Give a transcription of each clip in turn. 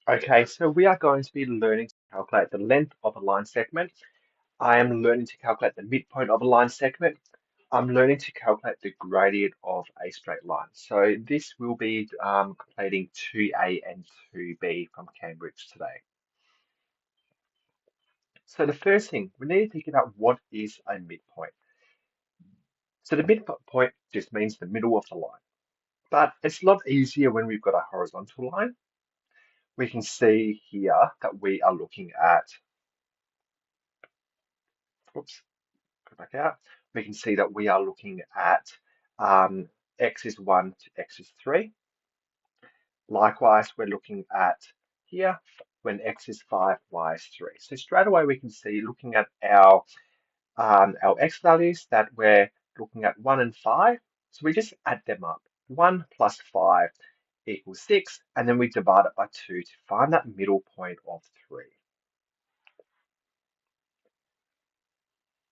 Okay, so we are going to be learning to calculate the length of a line segment. I am learning to calculate the midpoint of a line segment. I'm learning to calculate the gradient of a straight line. So this will be completing 2A and 2B from Cambridge today. So the first thing, we need to think about what is a midpoint. So the midpoint just means the middle of the line. But it's a lot easier when we've got a horizontal line. We can see here that we are looking at, oops, go back out, we can see that we are looking at x is 1 to x is 3. Likewise, we're looking at here when x is 5, y is 3. So straight away we can see looking at our x values that we're looking at 1 and 5. So we just add them up. 1 plus 5 equals 6, and then we divide it by 2 to find that middle point of 3.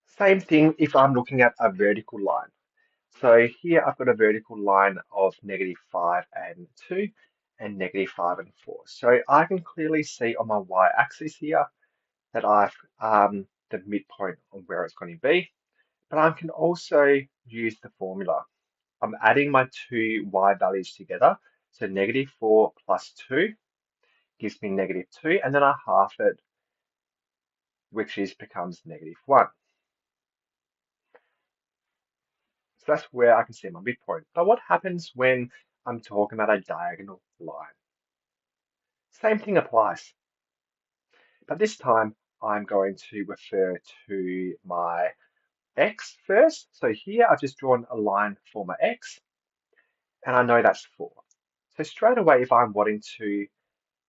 Same thing if I'm looking at a vertical line. So here I've got a vertical line of -5 and 2 and -5 and 4. So I can clearly see on my y-axis here that I've the midpoint on where it's going to be, but I can also use the formula. I'm adding my two y values together. So -4 plus 2 gives me -2, and then I half it, which becomes -1. So that's where I can see my midpoint. But what happens when I'm talking about a diagonal line? Same thing applies, but this time I'm going to refer to my x first. So here I've just drawn a line for my x, and I know that's 4. So straight away, if I'm wanting to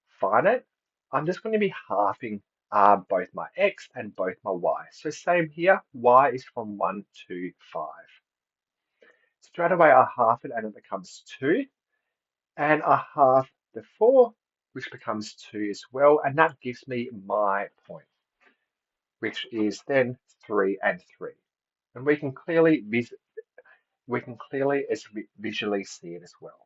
find it, I'm just going to be halving both my x and both my y. So same here, y is from 1 to 5. Straight away, I half it and it becomes 2. And I halve the 4, which becomes 2 as well. And that gives me my point, which is then 3 and 3. And we can clearly visually see it as well.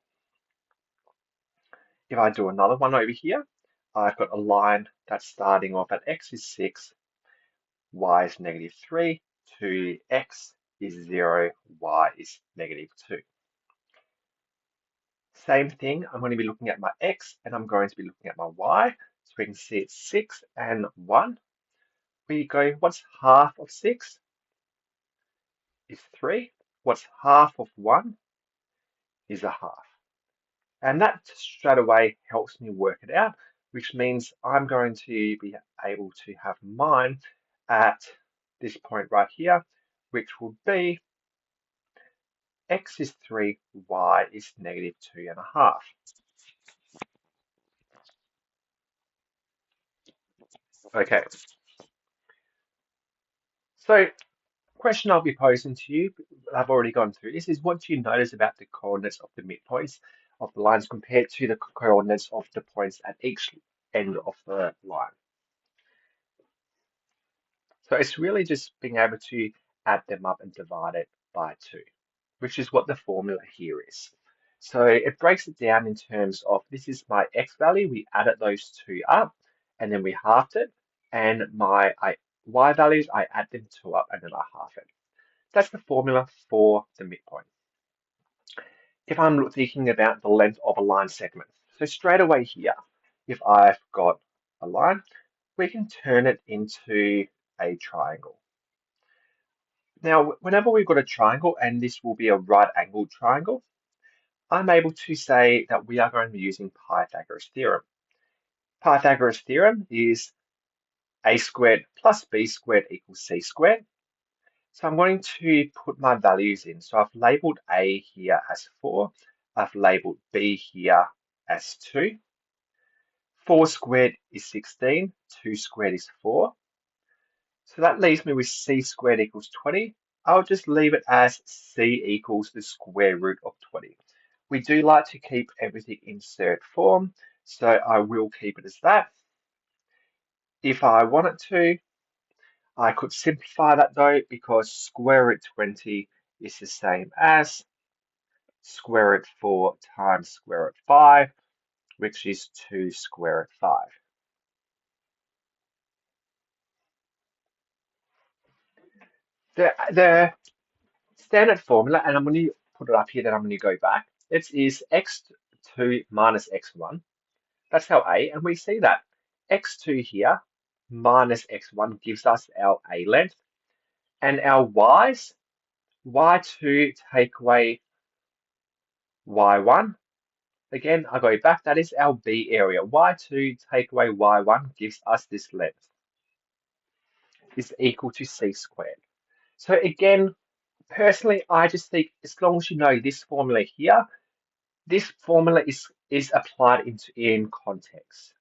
If I do another one over here, I've got a line that's starting off at x is 6, y is -3, to x is 0, y is -2. Same thing, I'm going to be looking at my x and I'm going to be looking at my y. So we can see it's 6 and 1. We go, what's half of 6? Is 3. What's half of 1? Is a half. And that straight away helps me work it out, which means I'm going to be able to have mine at this point right here, which will be x is 3, y is -2.5. Okay, so question I'll be posing to you, I've already gone through this, is what do you notice about the coordinates of the midpoints of the lines compared to the coordinates of the points at each end of the line? So it's really just being able to add them up and divide it by 2, which is what the formula here is. So it breaks it down in terms of this is my x value, we added those two up, and then we halved it, and my y values, I add them two up and then I half it. That's the formula for the midpoint. If I'm thinking about the length of a line segment, so straight away here, if I've got a line, we can turn it into a triangle. Now, whenever we've got a triangle, and this will be a right angled triangle, I'm able to say that we are going to be using Pythagoras theorem. Pythagoras theorem is a squared plus b squared equals c squared. So I'm going to put my values in. So I've labeled a here as 4. I've labeled b here as 2. 4 squared is 16. 2 squared is 4. So that leaves me with c squared equals 20. I'll just leave it as c equals the square root of 20. We do like to keep everything in third form, so I will keep it as that. If I wanted to, I could simplify that though, because square root 20 is the same as square root 4 times square root 5, which is 2 square root 5. The standard formula, and I'm going to put it up here, then I'm going to go back. It is x2 minus x1. That's our a, and we see that x2 here minus x1 gives us our a length, and our y's, y2 take away y1. Again, I go back, that is our b area. Y2 take away y1 gives us this length, is equal to c squared. So again, personally, I just think as long as you know this formula here, this formula is applied in context.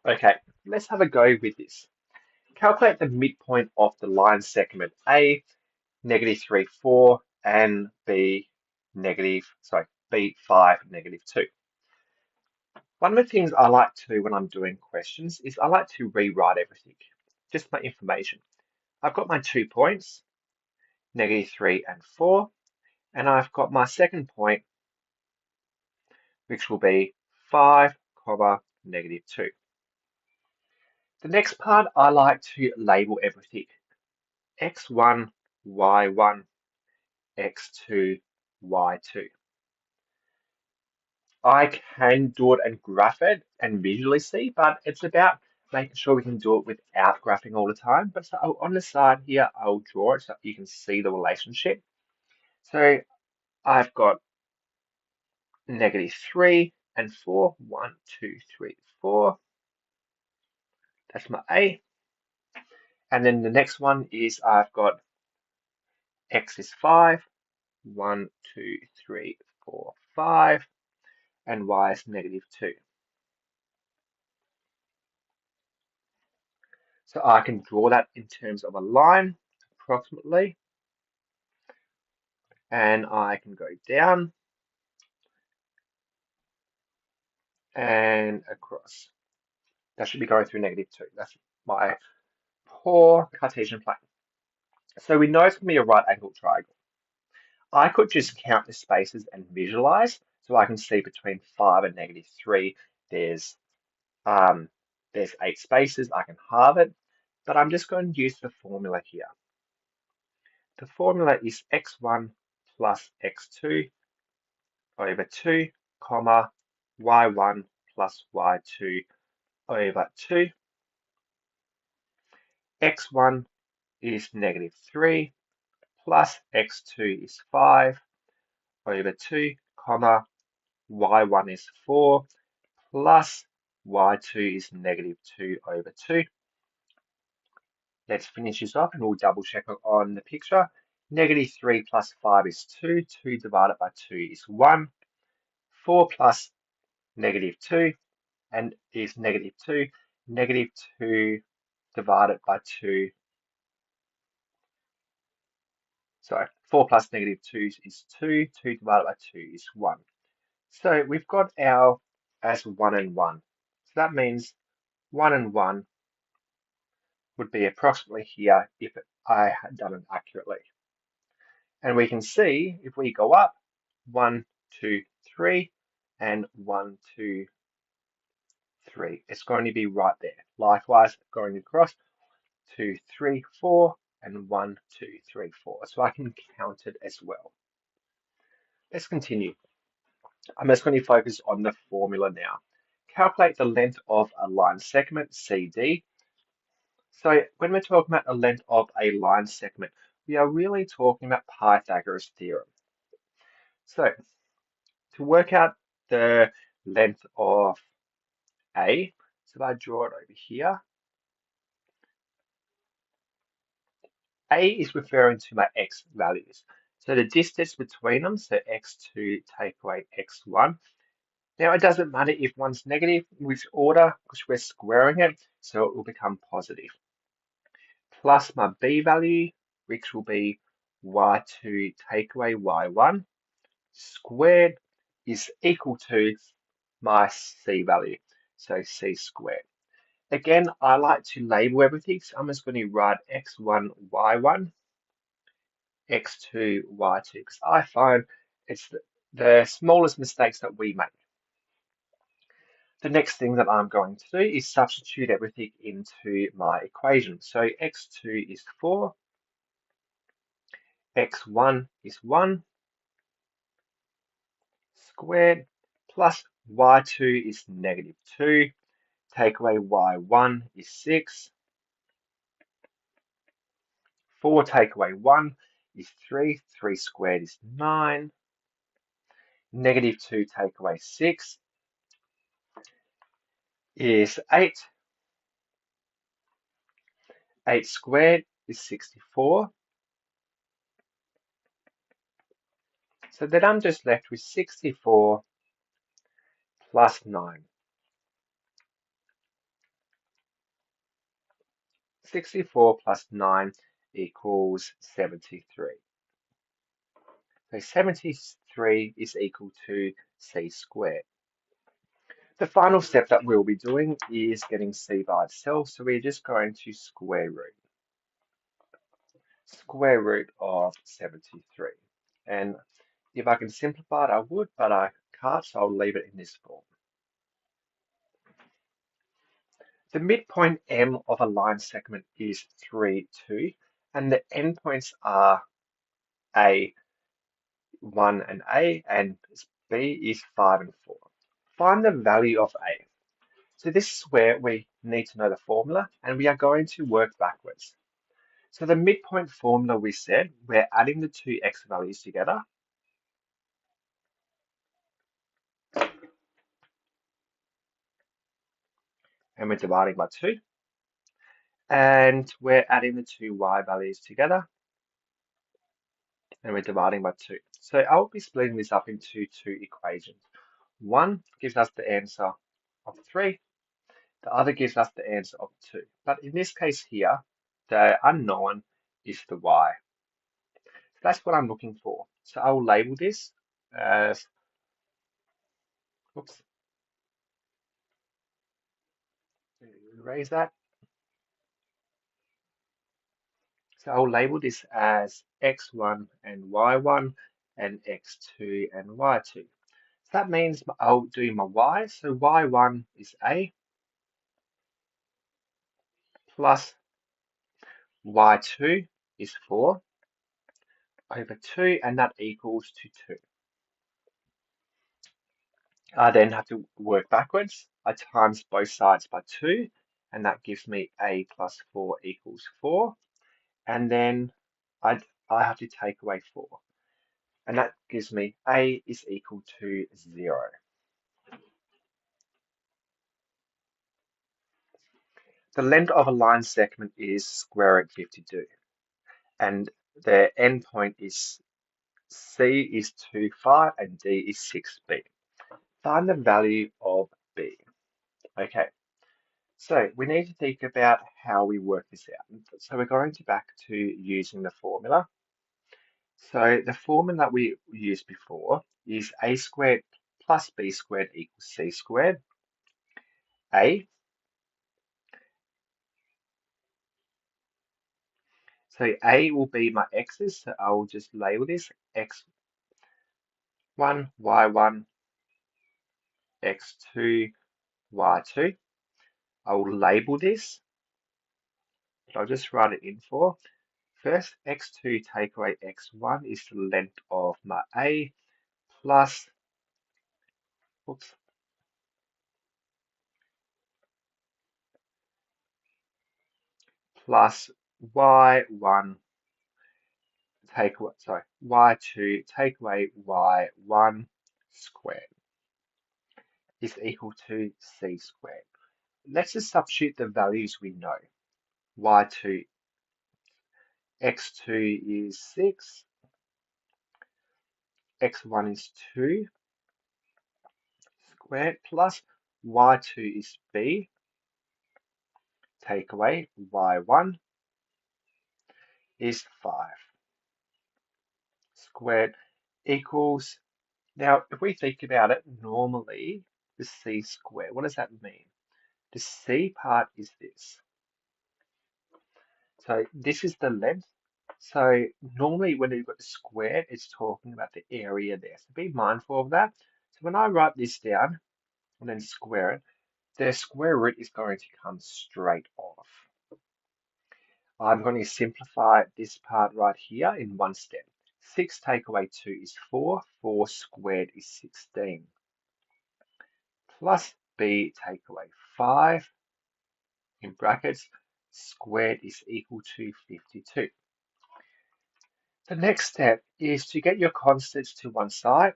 Okay, let's have a go with this. Calculate the midpoint of the line segment A, -3, 4, and B, B 5, -2. One of the things I like to do when I'm doing questions is I like to rewrite everything, just my information. I've got my 2 points, -3 and 4, and I've got my second point, which will be 5, -2. The next part, I like to label everything. x1, y1, x2, y2. I can do it and graph it and visually see, but it's about making sure we can do it without graphing all the time. But so on the side here, I'll draw it so you can see the relationship. So I've got -3 and 4. 1, 2, 3, 4. That's my A. And then the next one is I've got x is 5. 1, 2, 3, 4, 5. And y is -2. So I can draw that in terms of a line, approximately. And I can go down and across. That should be going through -2. That's my poor Cartesian plane. So we know it's going to be a right angled triangle. I could just count the spaces and visualize. So I can see between 5 and -3, there's 8 spaces. I can halve it, but I'm just going to use the formula here. The formula is x1 plus x2 over 2, comma, y1 plus y2 over 2. x1 is -3 plus x2 is 5 over 2, comma, y1 is 4 plus y2 is -2 over 2. Let's finish this off and we'll double check on the picture. -3 plus 5 is 2. 2 divided by 2 is 1. 4 plus -2 and is -2. -2 divided by 2. Sorry, 4 plus -2 is 2. 2 divided by 2 is 1. So we've got our as 1 and 1. So that means 1 and 1 would be approximately here if I had done it accurately. And we can see if we go up 1, 2, 3, and 1, 2, 3, it's going to be right there. Likewise, going across 2, 3, 4, and 1, 2, 3, 4. So I can count it as well. Let's continue. I'm just going to focus on the formula now. Calculate the length of a line segment, CD. So when we're talking about the length of a line segment, we are really talking about Pythagoras' theorem. So to work out the length of A, so if I draw it over here, A is referring to my x values. So the distance between them, so x2 take away x1. Now it doesn't matter if one's negative, which order, because we're squaring it, so it will become positive. Plus my b value, which will be y2 take away y1, squared is equal to my c value, so c squared. Again, I like to label everything, so I'm just going to write x1, y1, x2, y2, because I find it's the smallest mistakes that we make. The next thing that I'm going to do is substitute everything into my equation. So x2 is 4, x1 is 1 squared, plus y2 is negative 2, take away y1 is 6, 4 take away 1 is 3, 3 squared is 9, negative 2 take away 6 is 8, 8 squared is 64. So then I'm just left with 64 plus 9. 64 plus 9 equals 73. So 73 is equal to c squared. The final step that we'll be doing is getting c by itself. So we're just going to square root of 73. And if I can simplify it, I would, but I can't, so I'll leave it in this form. The midpoint M of a line segment is 3, 2, and the endpoints are A, 1 and A, and B is 5 and 4. Find the value of A. So this is where we need to know the formula, and we are going to work backwards. So the midpoint formula we said, we're adding the two x values together, and we're dividing by 2. And we're adding the two y values together, and we're dividing by 2. So I'll be splitting this up into two equations. One gives us the answer of 3, the other gives us the answer of 2. But in this case here, the unknown is the y. So that's what I'm looking for. So I'll label this as, oops, erase that. So I'll label this as x1 and y1 and x2 and y2. So that means I'll do my y. So y1 is a plus y2 is 4 over 2, and that equals to 2. I then have to work backwards. I times both sides by 2, and that gives me a plus 4 equals 4. And then I have to take away 4. And that gives me a is equal to 0. The length of a line segment is square root 52. And the endpoint is C is 2, 5, and D is 6b. Find the value of b. Okay, so we need to think about how we work this out. So we're going to back to using the formula. So the formula that we used before is a squared plus b squared equals c squared. A, so a will be my x's, so I'll just label this x1, y1, x2, y2. I will label this, I'll just write it in for. First, x2 take away x1 is the length of my A plus, oops, plus y1 take away, sorry, y2 take away y1 squared is equal to c squared. Let's just substitute the values we know. y2, x2 is 6, x1 is 2 squared plus y2 is b, take away y1 is 5 squared equals, now if we think about it, normally the c squared, what does that mean? The c part is this. So this is the length, So normally when you've got the squared, it's talking about the area there. So be mindful of that. So when I write this down and then square it, the square root is going to come straight off. I'm going to simplify this part right here in one step. 6 take away 2 is 4. 4 squared is 16. Plus b take away 5 in brackets squared is equal to 52. The next step is to get your constants to one side.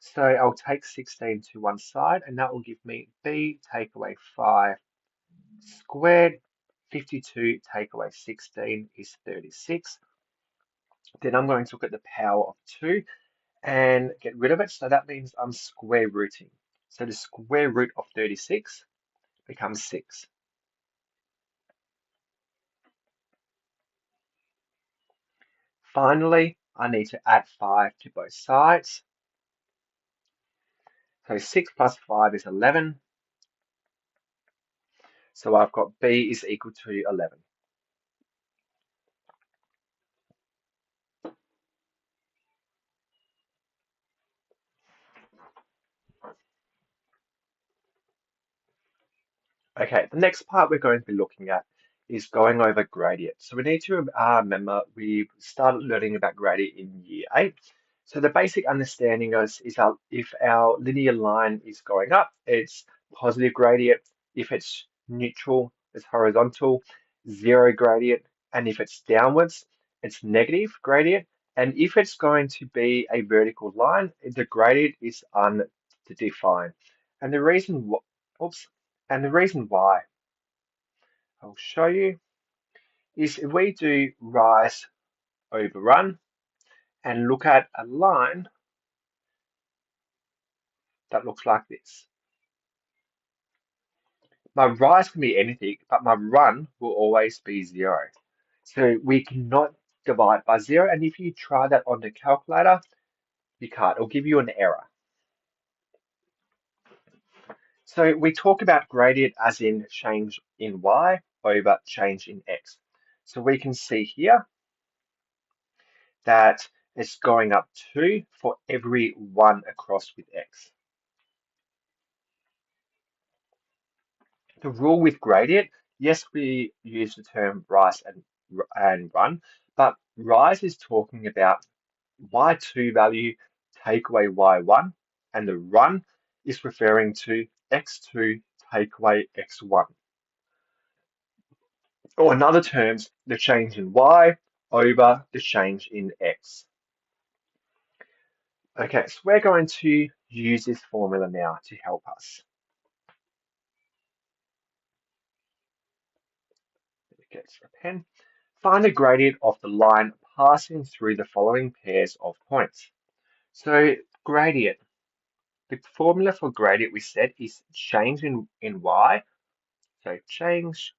So I'll take 16 to one side, and that will give me b take away 5 squared. 52 take away 16 is 36. Then I'm going to look at the power of 2 and get rid of it. So that means I'm square rooting. So the square root of 36 becomes 6. Finally, I need to add 5 to both sides. So 6 plus 5 is 11. So I've got b is equal to 11. Okay, the next part we're going to be looking at is going over gradient. So we need to remember we started learning about gradient in year 8. So the basic understanding is if our linear line is going up, it's positive gradient. If it's neutral, it's horizontal, zero gradient. And if it's downwards, it's negative gradient. And if it's going to be a vertical line, the gradient is undefined. And the reason, oops, and the reason why I'll show you is if we do rise over run and look at a line that looks like this. My rise can be anything, but my run will always be 0. So we cannot divide by 0. And if you try that on the calculator, you can't. It'll give you an error. So we talk about gradient as in change in y over change in x. So we can see here that it's going up 2 for every 1 across with x. The rule with gradient, yes, we use the term rise and run, but rise is talking about y2 value take away y1, and the run is referring to x2 take away x1. Or in other terms, the change in y over the change in x. Okay, so we're going to use this formula now to help us. Get a pen. Find the gradient of the line passing through the following pairs of points. So gradient, the formula for gradient we said is change in y. So change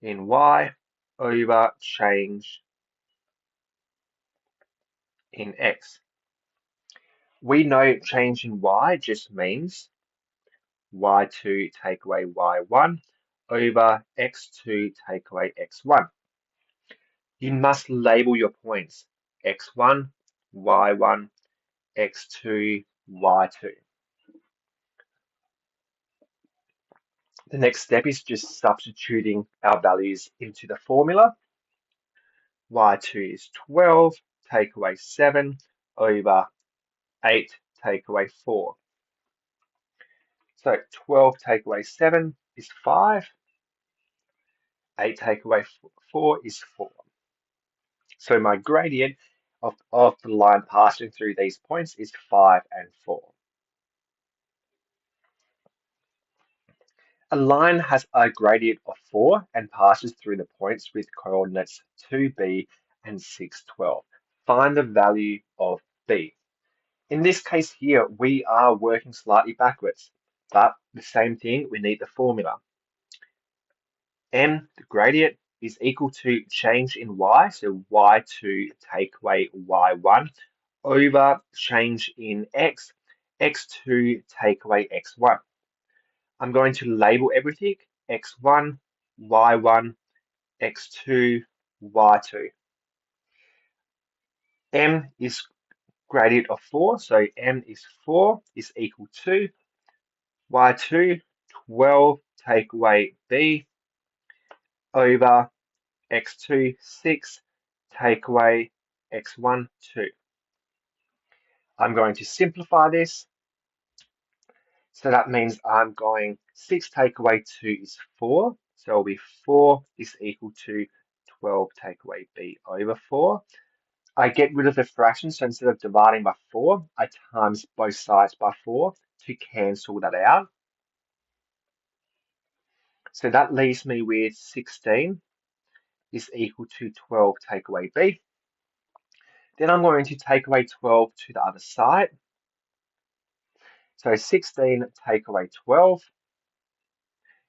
in y over change in x. We know change in y just means y2 take away y1 over x2 take away x1. You must label your points x1, y1, x2, y2. The next step is just substituting our values into the formula. y2 is 12, take away 7 over 8, take away 4. So 12 take away 7 is 5. 8 take away 4 is 4. So my gradient of the line passing through these points is 5 and 4. A line has a gradient of 4 and passes through the points with coordinates 2b and 6, 12. Find the value of b. In this case here, we are working slightly backwards, but the same thing, we need the formula. M, the gradient, is equal to change in y, so y2 take away y1, over change in x, x2 take away x1. I'm going to label everything x1, y1, x2, y2. M is gradient of 4, so m is 4 is equal to y2, 12 take away b over x2, 6 take away x1, 2. I'm going to simplify this. So that means I'm going 6 take away 2 is 4. So it'll be 4 is equal to 12 take away b over 4. I get rid of the fraction, so instead of dividing by 4, I times both sides by 4 to cancel that out. So that leaves me with 16 is equal to 12 take away b. Then I'm going to take away 12 to the other side. So 16 take away 12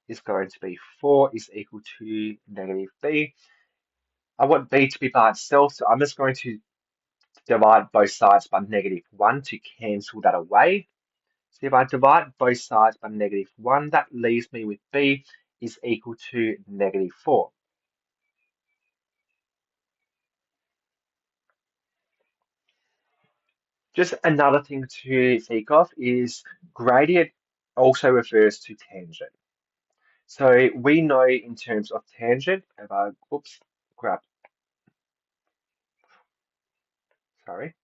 is going to be 4 is equal to negative b. I want b to be by itself, so I'm just going to divide both sides by negative 1 to cancel that away. So if I divide both sides by negative 1, that leaves me with b is equal to negative 4. Just another thing to think of is gradient also refers to tangent. So we know in terms of tangent, if I, oops, grab, sorry.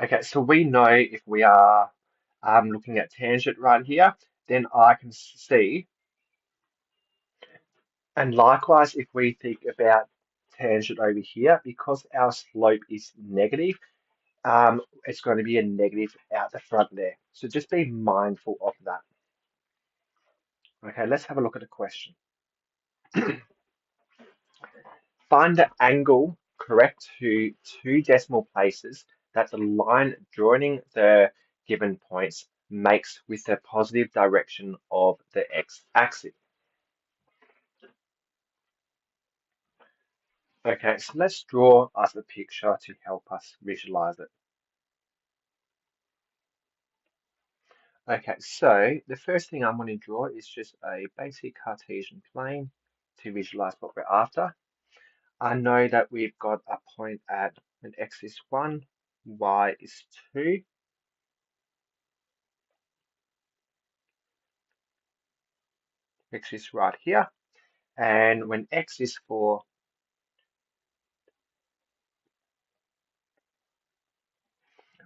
Okay, so we know if we are looking at tangent right here, then I can see, and likewise, if we think about tangent over here, because our slope is negative, it's going to be a negative out the front there. So just be mindful of that. Okay, let's have a look at a question. Find the angle correct to two decimal places that the line joining the given points makes with the positive direction of the x-axis. Okay, so let's draw us a picture to help us visualize it. Okay, so the first thing I'm going to draw is just a basic Cartesian plane to visualize what we're after. I know that we've got a point at when x is 1, y is 2. X is right here. And when x is 4,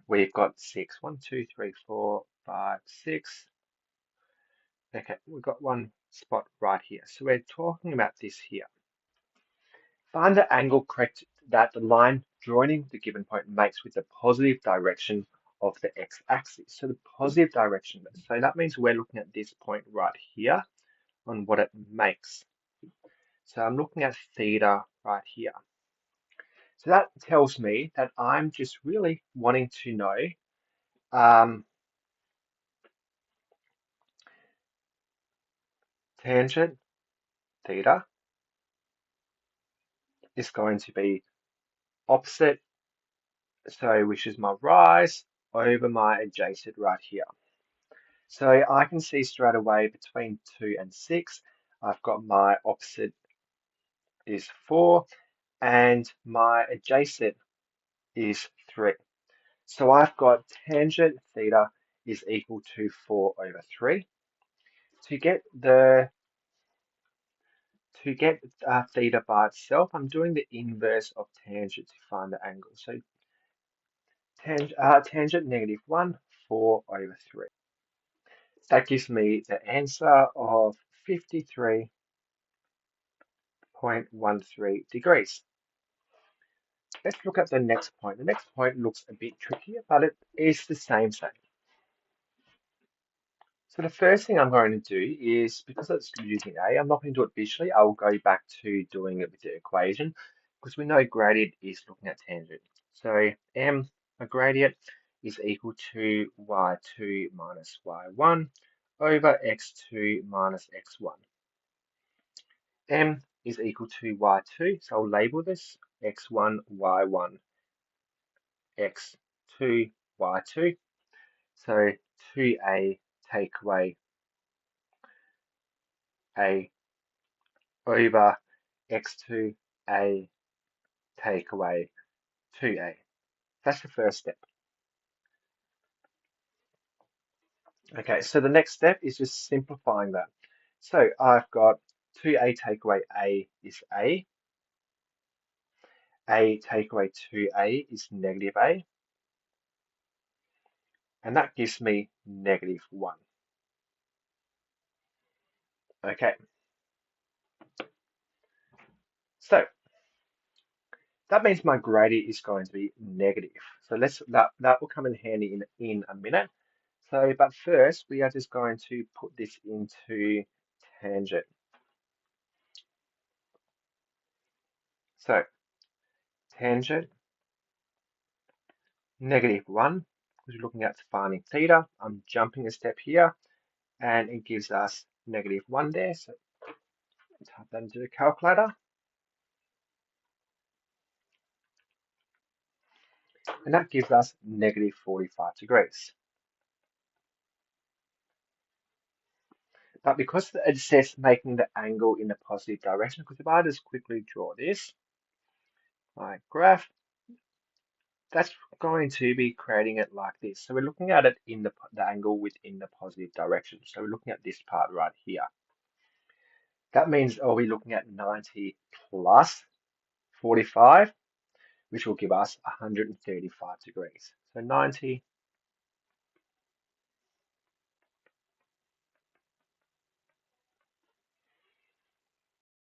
we've got 6. 1, 2, 3, 4, 5, 6. Okay, we've got one spot right here. So we're talking about this here. Find the angle correct that the line joining the given point makes with the positive direction of the x-axis. So the positive direction. So that means we're looking at this point right here on what it makes. So I'm looking at theta right here. So that tells me that I'm just really wanting to know tangent theta is going to be opposite, so which is my rise over my adjacent right here. So I can see straight away between 2 and 6, I've got my opposite is 4 and my adjacent is 3. So I've got tangent theta is equal to 4 over 3. To get theta by itself, I'm doing the inverse of tangent to find the angle. So tangent negative 1, 4 over 3. That gives me the answer of 53.13 degrees. Let's look at the next point. The next point looks a bit trickier, but it is the same thing. So the first thing I'm going to do is, because it's using A, I'm not going to do it visually. I will go back to doing it with the equation, because we know gradient is looking at tangent. So m, a gradient, is equal to y2 minus y1 over x2 minus x1. M is equal to y2, so I'll label this x1, y1, x2, y2. So 2a take away a over x2a take away 2a. That's the first step. Okay, so the next step is just simplifying that. So I've got 2a take away a is a take away 2a is negative a, and that gives me negative 1. Okay, so that means my gradient is going to be negative. So that will come in handy in a minute. So, but first we are just going to put this into tangent. So tangent negative 1, because we're looking at finding theta. I'm jumping a step here, and it gives us negative 1 there. So type that into the calculator. And that gives us negative 45 degrees. But because it says making the angle in the positive direction, because if I just quickly draw this, my graph, that's going to be creating it like this. So we're looking at it in the angle within the positive direction. So we're looking at this part right here. That means are we looking at 90 plus 45, which will give us 135 degrees. So 90